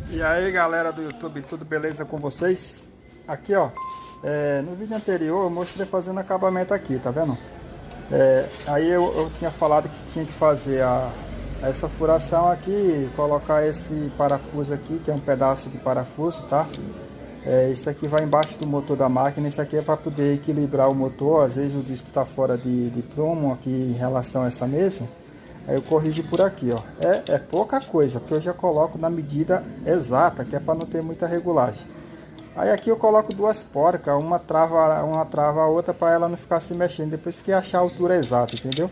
E aí galera do YouTube, tudo beleza com vocês? Aqui ó, no vídeo anterior eu mostrei fazendo acabamento aqui, tá vendo? Aí eu tinha falado que tinha que fazer essa furação aqui, colocar esse parafuso aqui, que é um pedaço de parafuso, tá? Isso aqui vai embaixo do motor da máquina, isso aqui é para poder equilibrar o motor, às vezes o disco está fora de prumo aqui em relação a essa mesa. Aí eu corrijo por aqui, ó. É pouca coisa, porque eu já coloco na medida exata, que é para não ter muita regulagem. Aí aqui eu coloco duas porcas, uma trava a outra para ela não ficar se mexendo, depois que achar a altura exata, entendeu?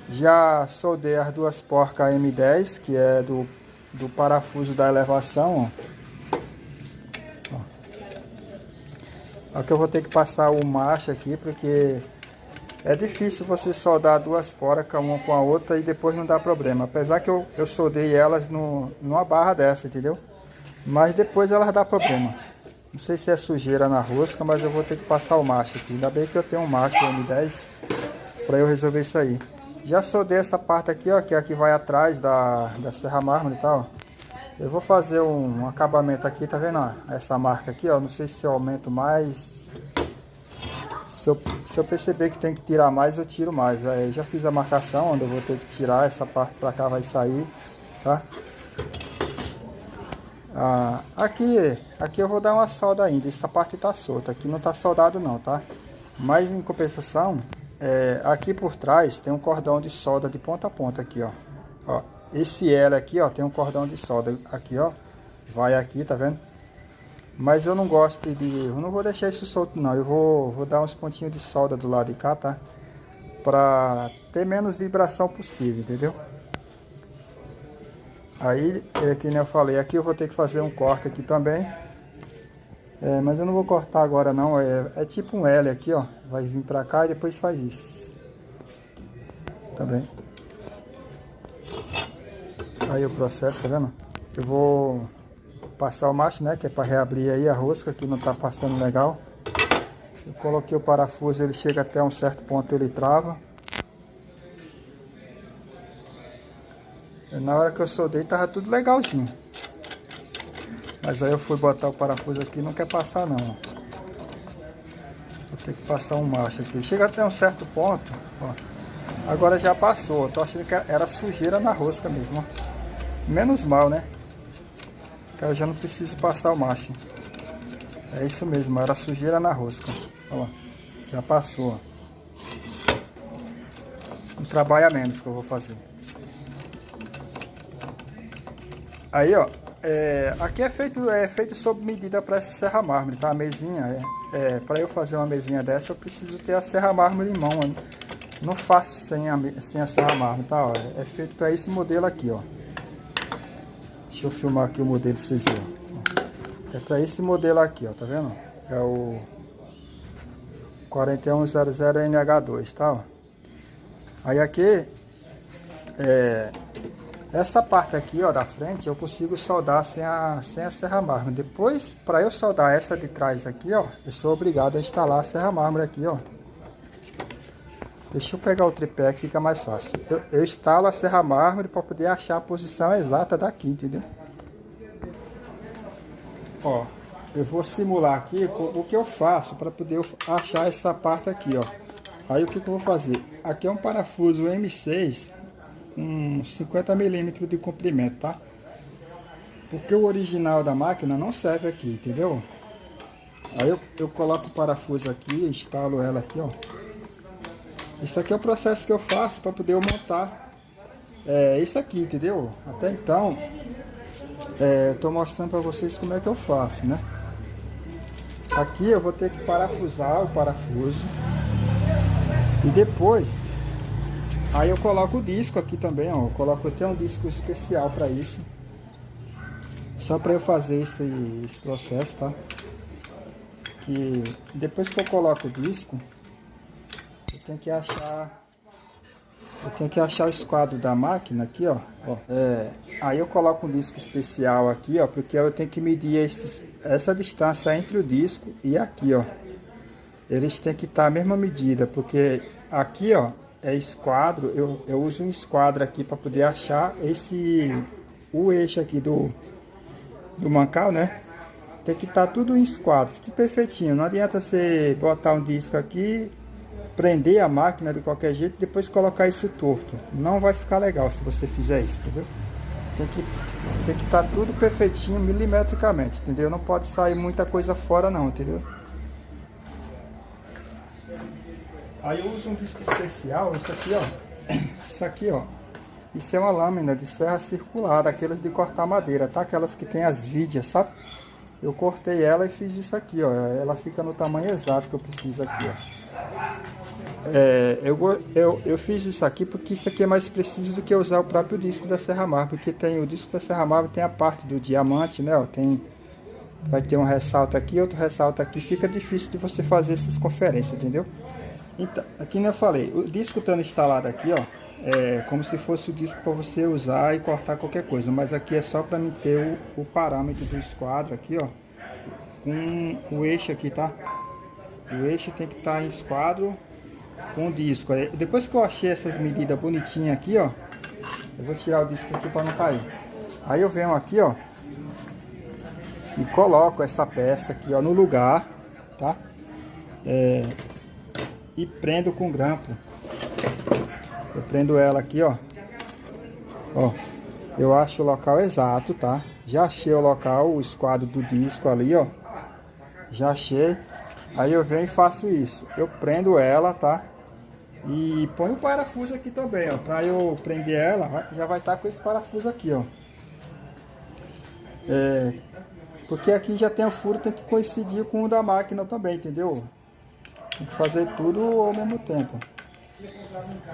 Já soldei as duas porcas M10, que é do parafuso da elevação, ó. Aqui eu vou ter que passar o macho aqui, porque é difícil você soldar duas porcas uma com a outra e depois não dá problema. Apesar que eu soldei elas numa barra dessa, entendeu? Mas depois elas dá problema. Não sei se é sujeira na rosca, mas eu vou ter que passar o macho aqui. Ainda bem que eu tenho um macho M10 para eu resolver isso aí. Já soldei essa parte aqui, ó, que é a que vai atrás da serra mármore e tal. Eu vou fazer um acabamento aqui, tá vendo? Ó? Essa marca aqui, ó. Não sei se eu aumento mais. Se eu perceber que tem que tirar mais, eu tiro mais. Aí eu já fiz a marcação, onde eu vou ter que tirar. Essa parte pra cá vai sair, tá? Aqui eu vou dar uma solda ainda. Essa parte tá solta. Aqui não tá soldado não, tá? Mas em compensação, aqui por trás tem um cordão de solda de ponta a ponta aqui, ó. Esse L aqui, ó, tem um cordão de solda aqui, ó. Vai aqui, tá vendo? Mas eu não gosto eu não vou deixar isso solto não. Eu vou dar uns pontinhos de solda do lado de cá, tá? Pra ter menos vibração possível, entendeu? Aí, que nem eu falei, aqui eu vou ter que fazer um corte aqui também. Mas eu não vou cortar agora não. É tipo um L aqui, ó. Vai vir pra cá e depois faz isso. Tá bem? Aí o processo, tá vendo? Eu vou passar o macho, né? Que é para reabrir aí a rosca, que não tá passando legal. Eu coloquei o parafuso, ele chega até um certo ponto, ele trava. E na hora que eu soldei, tava tudo legalzinho. Mas aí eu fui botar o parafuso aqui e não quer passar não. Vou ter que passar um macho aqui. Chega até um certo ponto, ó. Agora já passou. Eu tô achando que era sujeira na rosca mesmo, ó. Menos mal, né? Que eu já não preciso passar o macho. É isso mesmo, era sujeira na rosca. Olha lá, já passou. Um trabalho a menos que eu vou fazer. Aí, ó, aqui é feito sob medida para essa serra mármore, tá? A mesinha, para eu fazer uma mesinha dessa, eu preciso ter a serra mármore em mão. Não faço sem a serra mármore, tá? Ó, é feito para esse modelo aqui, ó. Deixa eu filmar aqui o modelo para vocês verem. É para esse modelo aqui, ó, tá vendo? É o 4100NH2, tá? Ó. Aí aqui, essa parte aqui, ó, da frente, eu consigo soldar sem a serra mármore. Depois, para eu soldar essa de trás aqui, ó, eu sou obrigado a instalar a serra mármore aqui, ó. Deixa eu pegar o tripé que fica mais fácil. Eu instalo a serra mármore para poder achar a posição exata daqui, entendeu? Ó, eu vou simular aqui o que eu faço para poder achar essa parte aqui, ó. Aí o que eu vou fazer? Aqui é um parafuso M6 com 50 milímetros de comprimento, tá? Porque o original da máquina não serve aqui, entendeu? Aí eu coloco o parafuso aqui, instalo ela aqui, ó. Isso aqui é o processo que eu faço para poder montar isso aqui, entendeu? Até então, eu tô mostrando para vocês como é que eu faço, né? Aqui eu vou ter que parafusar o parafuso. E depois, aí eu coloco o disco aqui também, ó. Eu tenho um disco especial para isso. Só para eu fazer esse processo, tá? Que depois que eu coloco o disco, eu tenho que achar o esquadro da máquina aqui, ó. Aí eu coloco um disco especial aqui, ó, porque eu tenho que medir essa distância entre o disco e aqui, ó. Eles têm que estar a mesma medida, porque aqui, ó, é esquadro. Eu uso um esquadro aqui para poder achar o eixo aqui do mancal, né? Tem que estar tudo em esquadro, tudo perfeitinho. Não adianta você botar um disco aqui, prender a máquina de qualquer jeito, depois colocar isso torto. Não vai ficar legal se você fizer isso, entendeu? Tem que estar tudo perfeitinho, milimetricamente, entendeu? Não pode sair muita coisa fora não, entendeu? Aí eu uso um disco especial, isso aqui, ó. Isso aqui, ó. Isso é uma lâmina de serra circular, daquelas de cortar madeira, tá? Aquelas que tem as vidas, sabe? Eu cortei ela e fiz isso aqui, ó. Ela fica no tamanho exato que eu preciso aqui, ó. Eu fiz isso aqui porque isso aqui é mais preciso do que usar o próprio disco da Serra Mar, porque tem o disco da Serra Mar, tem a parte do diamante, né? Ó, vai ter um ressalto aqui, outro ressalto aqui. Fica difícil de você fazer essas conferências, entendeu? Então, aqui eu falei, o disco estando instalado aqui, ó. É como se fosse o disco para você usar e cortar qualquer coisa, mas aqui é só para mim ter o parâmetro do esquadro aqui, ó, com o eixo aqui, tá? O eixo tem que estar em esquadro com o disco. Depois que eu achei essas medidas bonitinhas aqui, ó, eu vou tirar o disco aqui para não cair. Aí eu venho aqui, ó, e coloco essa peça aqui, ó, no lugar, tá? E prendo com grampo. Eu prendo ela aqui, ó. Ó, eu acho o local exato, tá? Já achei o local, o esquadro do disco ali, ó. Já achei. Aí eu venho e faço isso. Eu prendo ela, tá? E ponho o parafuso aqui também, ó. Pra eu prender ela, já vai estar com esse parafuso aqui, ó. Porque aqui já tem o furo, tem que coincidir com o da máquina também, entendeu? Tem que fazer tudo ao mesmo tempo.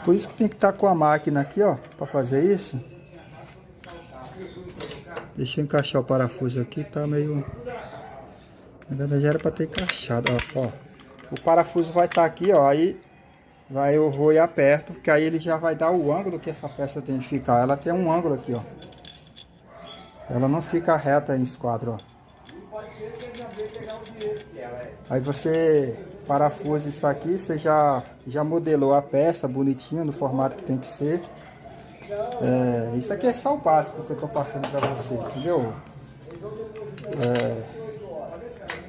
Por isso que tem que estar com a máquina aqui, ó, para fazer isso. Deixa eu encaixar o parafuso aqui, tá meio... Na verdade era para ter encaixado, ó. O parafuso vai estar aqui, ó, aí eu vou e aperto, porque aí ele já vai dar o ângulo que essa peça tem que ficar. Ela tem um ângulo aqui, ó. Ela não fica reta em esquadro, ó. Aí você parafusa isso aqui, você já modelou a peça bonitinho no formato que tem que ser. Isso aqui é só o básico que eu tô passando para vocês, entendeu?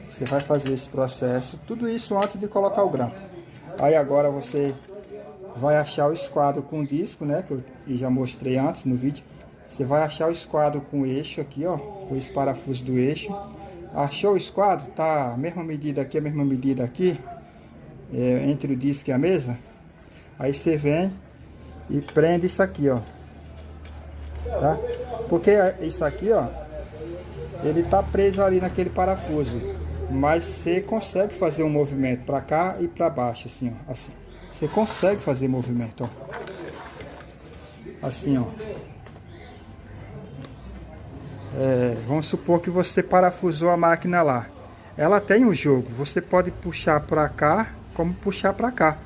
Você vai fazer esse processo, tudo isso antes de colocar o grampo. Aí agora você vai achar o esquadro com o disco, né? Que eu já mostrei antes no vídeo. Você vai achar o esquadro com o eixo aqui, ó, com esse parafuso do eixo. Achou o esquadro? Tá a mesma medida aqui, a mesma medida aqui, entre o disco e a mesa. Aí você vem e prende isso aqui, ó, tá? Porque isso aqui, ó, ele tá preso ali naquele parafuso, mas você consegue fazer um movimento para cá e para baixo, assim, ó, assim. Você consegue fazer movimento, ó, assim, ó. Vamos supor que você parafusou a máquina lá. Ela tem um jogo. Você pode puxar para cá, como puxar para cá.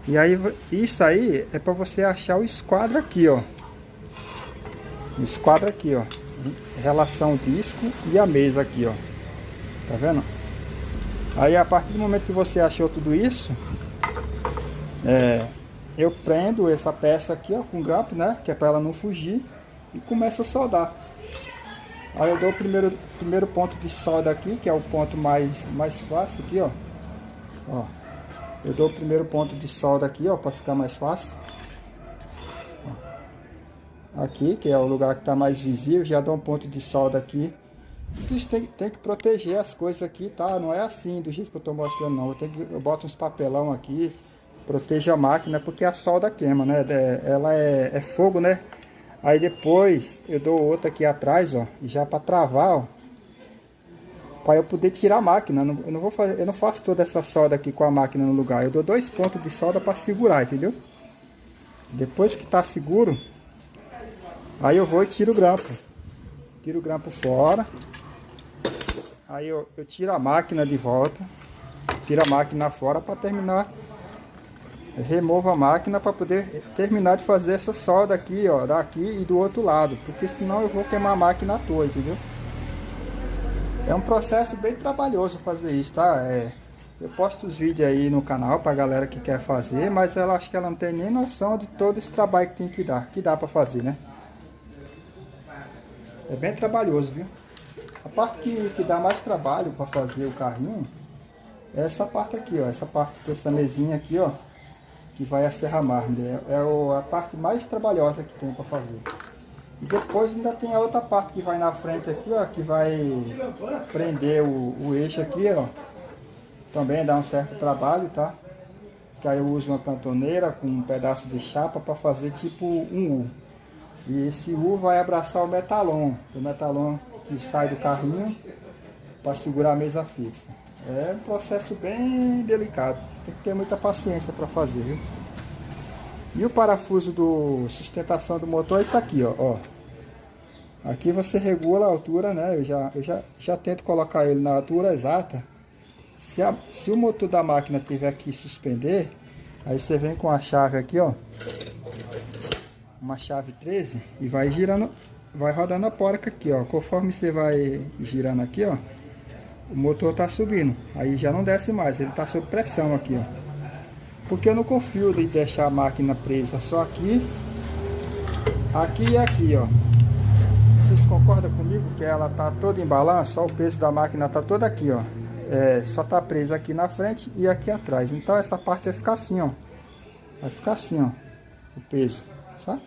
E aí, isso aí é para você achar o esquadro aqui, ó. O esquadro aqui, ó. Em relação ao disco e a mesa aqui, ó. Tá vendo? Aí, a partir do momento que você achou tudo isso, eu prendo essa peça aqui, ó, com grampo, né? Que é para ela não fugir. E começo a soldar. Aí eu dou o primeiro ponto de solda aqui, que é o ponto mais fácil aqui, ó. Eu dou o primeiro ponto de solda aqui, ó, para ficar mais fácil. Aqui, que é o lugar que está mais visível, já dou um ponto de solda aqui. Tudo isso tem que proteger as coisas aqui, tá? Não é assim, do jeito que eu tô mostrando, não. Eu boto uns papelão aqui, protejo a máquina, porque a solda queima, né? Ela é fogo, né? Aí depois eu dou outra aqui atrás, ó, já para travar, ó, para eu poder tirar a máquina. Eu não faço toda essa solda aqui com a máquina no lugar. Eu dou 2 pontos de solda para segurar, entendeu? Depois que tá seguro, aí eu vou e tiro o grampo. Tiro o grampo fora. Aí eu tiro a máquina de volta. Tiro a máquina fora para terminar. Removo a máquina para poder terminar de fazer essa solda aqui, ó, daqui e do outro lado, porque senão eu vou queimar a máquina à toa, entendeu? É um processo bem trabalhoso fazer isso, tá? Eu posto os vídeos aí no canal pra galera que quer fazer, mas ela acho que ela não tem nem noção de todo esse trabalho que dá pra fazer, né? É bem trabalhoso, viu? A parte que dá mais trabalho para fazer o carrinho é essa parte aqui, ó. Essa parte dessa mesinha aqui, ó, que vai a serra mármore. A parte mais trabalhosa que tem para fazer. E depois ainda tem a outra parte que vai na frente aqui, ó, que vai prender o eixo aqui, ó. Também dá um certo trabalho, tá? Que aí eu uso uma cantoneira com um pedaço de chapa para fazer tipo um U. E esse U vai abraçar o metalon que sai do carrinho para segurar a mesa fixa. É um processo bem delicado, tem que ter muita paciência para fazer, viu? E o parafuso do sustentação do motor está aqui, ó. Aqui você regula a altura, né? Eu já tento colocar ele na altura exata. Se o motor da máquina tiver que suspender, aí você vem com a chave aqui, ó, uma chave 13, e vai girando, vai rodando a porca aqui, ó. Conforme você vai girando aqui, ó, o motor tá subindo, aí já não desce mais, ele tá sob pressão aqui, ó. Porque eu não confio em deixar a máquina presa só aqui e aqui, ó. Vocês concordam comigo que ela tá toda em balanço? Só o peso da máquina tá todo aqui, ó. Só tá presa aqui na frente e aqui atrás. Então essa parte vai ficar assim, ó. Vai ficar assim, ó, o peso, sabe?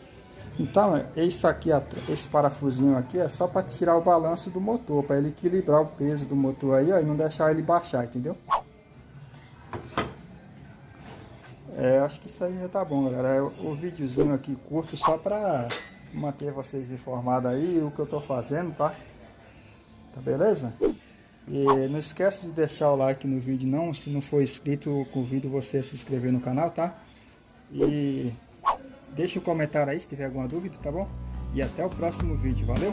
Então esse aqui, esse parafusinho aqui é só para tirar o balanço do motor, para ele equilibrar o peso do motor aí, ó, e não deixar ele baixar, entendeu? Acho que isso aí já tá bom, galera. O videozinho aqui curto só para manter vocês informados aí o que eu tô fazendo, tá? Tá beleza? E não esquece de deixar o like no vídeo não, se não for inscrito, convido você a se inscrever no canal, tá? E deixa um comentário aí se tiver alguma dúvida, tá bom? E até o próximo vídeo, valeu?